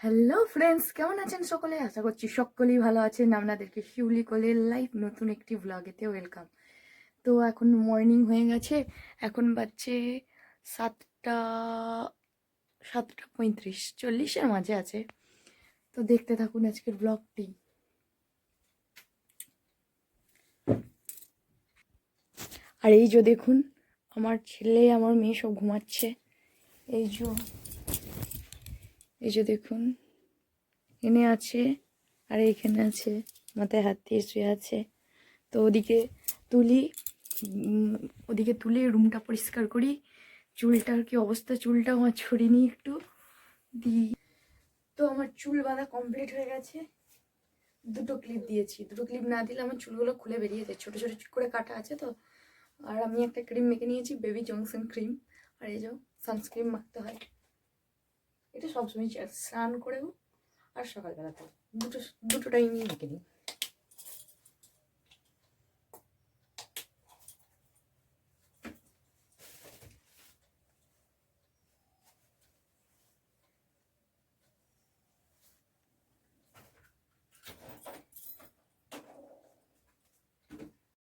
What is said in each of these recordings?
Hello friends, কেমন আছেন সকলে? আশা করছি সকলেই ভালো আছেন। আপনাদেরকে শিউলি কোলের লাইভ নতুন একটি ব্লগেতে ওয়েলকাম। তো এখন মর্নিং হয়ে গেছে, এখন বাজছে 7টা 7:35, 40-এর মাঝে আছে। তো দেখতে থাকুন আজকের ব্লগটি। আর এই যে দেখুন, আমার ছেলে আমার মেয়ে সব ঘুমাচ্ছে। এই যে দেখুন, এনে আছে আর এইখানে আছে, মাথায় হাত দিয়ে শুয়ে আছে। তো ওদিকে তুলি রুমটা পরিষ্কার করি। চুলটার কি অবস্থা, চুলটা আমার ছড়িয়ে নিই একটু দিই। তো আমার চুল বাঁধা কমপ্লিট হয়ে গেছে। দুটো ক্লিপ দিয়েছি, দুটো ক্লিপ না দিলে আমার চুলগুলো খুলে বেরিয়ে যায়, ছোটো ছোটো করে কাটা আছে তো। আর আমি একটা ক্রিম মেখে নিয়েছি, বেবি জংশন ক্রিম। আর এই যে সানস্ক্রিন মাখতে হয়, এটা সবসময় স্নান করেও আর সকালবেলাতেও দুটো টাইমই মেখে নিই।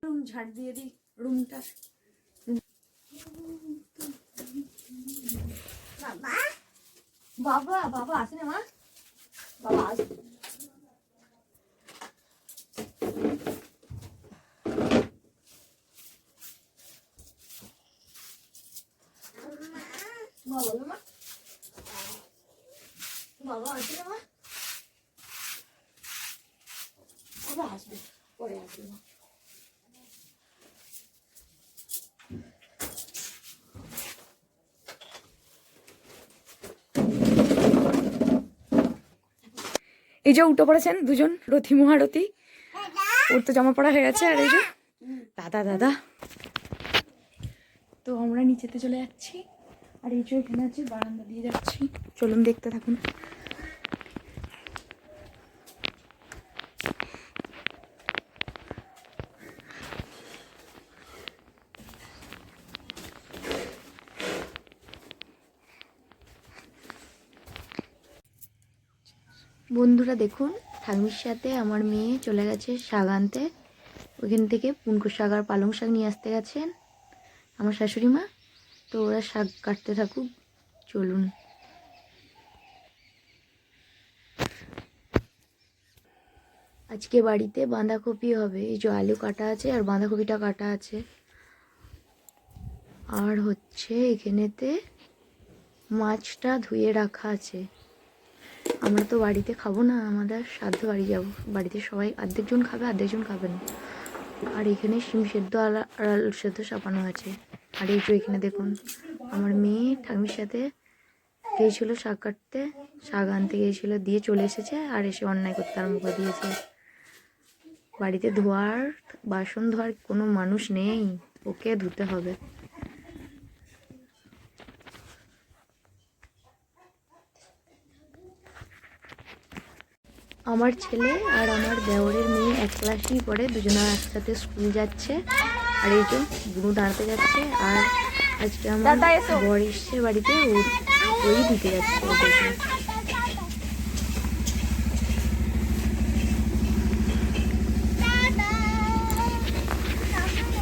রুম ঝাড় দিয়ে দিই, রুমটা। বাবা বাবা বাবা আসে না মা, বাবা আসবে। মা বলো মা, বাবা আসবে না মা, বাবা আসবে, পরে আসবে মা। এই যে উঠে পড়েছেন দুজন, রথি মহারথী। ওর তো জামা পড়া হয়ে গেছে। আর এই যে দাদা দাদা, তো আমরা নিচেতে চলে যাচ্ছি। আর এই যে এখানে আছে, বারান্দা দিয়ে যাচ্ছি। চলুন দেখতে থাকুন। বন্ধুরা দেখুন, ঠাকুমির সাথে আমার মেয়ে চলে গেছে শাক আনতে। ওইখান থেকে পুনকো শাক আর পালং শাক নিয়ে আসতে গেছেন আমার শাশুড়ি মা। তো ওরা শাক কাটতে থাকুক, চলুন। আজকে বাড়িতে বাঁধাকপি হবে। এই যে আলু কাটা আছে আর বাঁধাকপিটা কাটা আছে। আর হচ্ছে এখানেতে মাছটা ধুয়ে রাখা আছে। আমরা তো বাড়িতে খাবো না, আমাদের সাধ্য বাড়ি যাব। বাড়িতে সবাই অর্ধেকজন খাবে, অর্ধেকজন খাবে না। আর এখানে শিম সেদ্ধ আর আলু সেদ্ধ চাপানো আছে। আর এই যে এখানে দেখুন, আমার মেয়ে ঠাকুমির সাথে গিয়েছিল শাক কাটতে, শাক আনতে গিয়েছিল, দিয়ে চলে এসেছে। আর এসে অন্যায় করতে আরম্ভ করে দিয়েছে। বাড়িতে বাসন ধোয়ার কোনো মানুষ নেই, ওকে ধুতে হবে। আমার ছেলে আর আমার দেওরের মেয়ে এক ক্লাসেই পড়ে, দুজনে একসাথে স্কুল যাচ্ছে। আর এই যে বুনু দাঁড়াতে যাচ্ছে। আর আজকে আমার বর এসছে বাড়িতে, ওই দিতে যাচ্ছে ওদেরকে।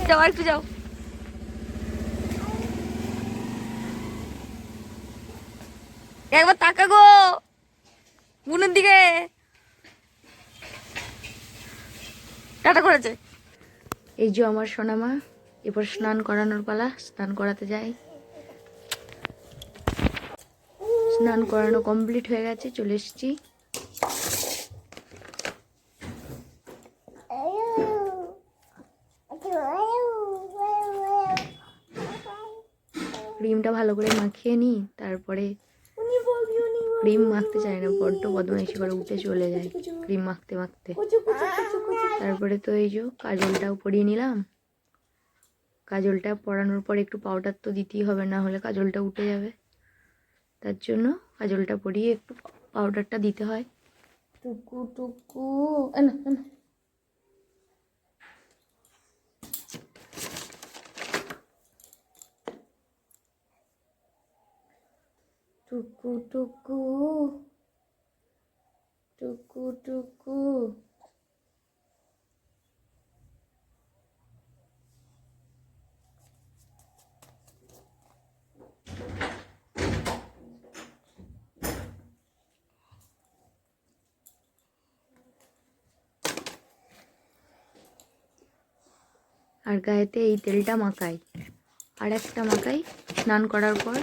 যাও, একটু যাও। একবার তাকা গো বুনুর দিকে, টাটা করেছে। এই যে আমার সোনামা, এরপর স্নান করানোর পালা, স্নান করাতে যাই। স্নান করানো কমপ্লিট হয়ে গেছে, চলে এসেছি। ক্রিমটা ভালো করে মাখিয়ে নিই, তারপরে ক্রিম মাখতে চায় না, বড্ড বদমাইশি করে, উঠে চলে যায় ক্রিম মাখতে মাখতে। তারপরে তো এই যে কাজলটাও পরিয়ে নিলাম। কাজলটা পরানোর পর একটু পাউডার তো দিতেই হবে, না হলে কাজলটা উঠে যাবে। তার জন্য কাজলটা পরিয়ে একটু পাউডারটা দিতে হয়। টুকু টুকু টুকু টুকু টুকু টুকু। আর গায়েতে এই তেলটা মাখাই, আর একটা মাখাই স্নান করার পর।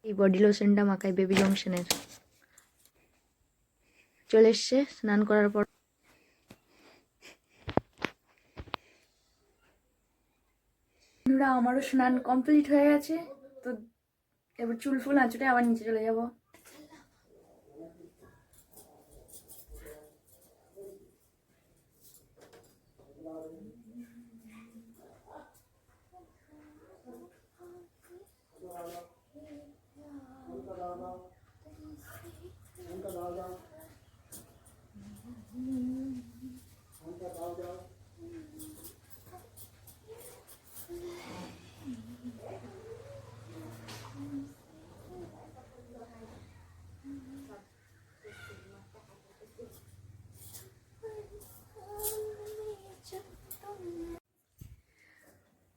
এই বডি লোশনটা মাখাই বেবি জংশনের। চলে এসছে স্নান করার পর। বন্ধুরা, আমারও স্নান কমপ্লিট হয়ে গেছে, তো এবার চুল ফুল আঁচড়ে আবার নিচে চলে যাব।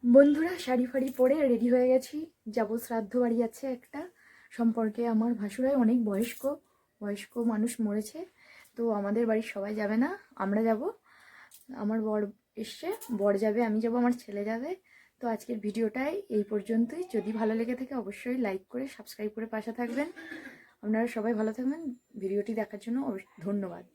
বন্ধুরা, শাড়ি ফাড়ি পরে রেডি হয়ে গেছি, যাব শ্রাদ্ধ বাড়ি আছে একটা সম্পর্কে। আমার ভাসুরাই অনেক বয়স্ক বয়স্ক মানুষ মরেছে, তো আমাদের বাড়ির সবাই যাবে না, আমরা যাব। আমার বর এসছে, বর যাবে, আমি যাব, আমার ছেলে যাবে। তো আজকের ভিডিওটাই এই পর্যন্তই। যদি ভালো লেগে থাকে অবশ্যই লাইক করে সাবস্ক্রাইব করে পাশে থাকবেন। আপনারা সবাই ভালো থাকবেন। ভিডিওটি দেখার জন্য ধন্যবাদ।